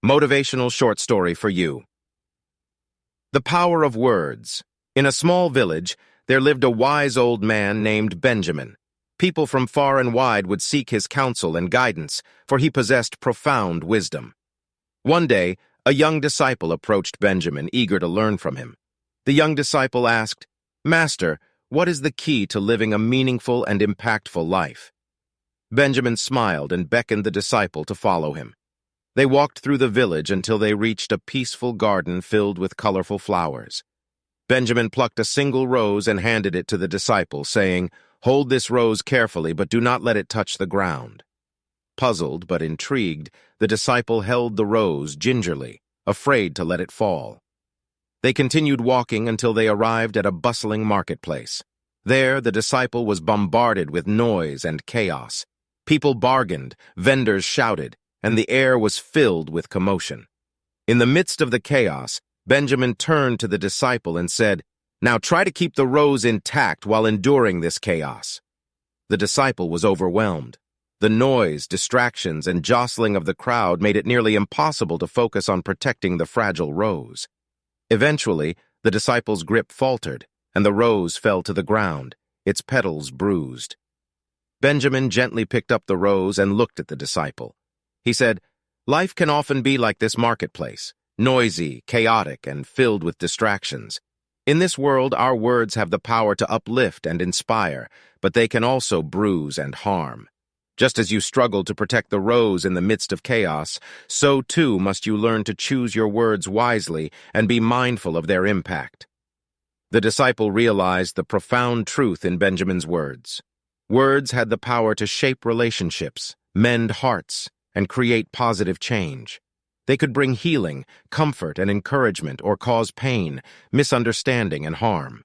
Motivational short story for you. The power of words. In a small village, there lived a wise old man named Benjamin. People from far and wide would seek his counsel and guidance, for he possessed profound wisdom. One day, a young disciple approached Benjamin, eager to learn from him. The young disciple asked, "Master, what is the key to living a meaningful and impactful life?" Benjamin smiled and beckoned the disciple to follow him. They walked through the village until they reached a peaceful garden filled with colorful flowers. Benjamin plucked a single rose and handed it to the disciple, saying, "Hold this rose carefully, but do not let it touch the ground." Puzzled but intrigued, the disciple held the rose gingerly, afraid to let it fall. They continued walking until they arrived at a bustling marketplace. There, the disciple was bombarded with noise and chaos. People bargained, vendors shouted, and the air was filled with commotion. In the midst of the chaos, Benjamin turned to the disciple and said, "Now try to keep the rose intact while enduring this chaos." The disciple was overwhelmed. The noise, distractions, and jostling of the crowd made it nearly impossible to focus on protecting the fragile rose. Eventually, the disciple's grip faltered, and the rose fell to the ground, its petals bruised. Benjamin gently picked up the rose and looked at the disciple. He said, "Life can often be like this marketplace, noisy, chaotic, and filled with distractions. In this world, our words have the power to uplift and inspire, but they can also bruise and harm. Just as you struggle to protect the rose in the midst of chaos, so too must you learn to choose your words wisely and be mindful of their impact." The disciple realized the profound truth in Benjamin's words. Words had the power to shape relationships, mend hearts, and create positive change. They could bring healing, comfort, and encouragement, or cause pain, misunderstanding, and harm.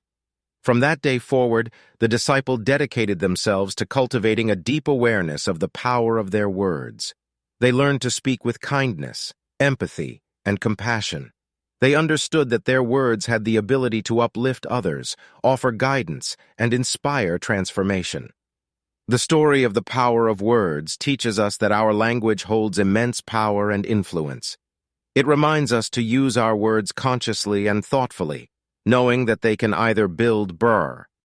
From that day forward, the disciple dedicated themselves to cultivating a deep awareness of the power of their words. They learned to speak with kindness, empathy, and compassion. They understood that their words had the ability to uplift others, offer guidance, and inspire transformation. The story of the power of words teaches us that our language holds immense power and influence. It reminds us to use our words consciously and thoughtfully, knowing that they can either build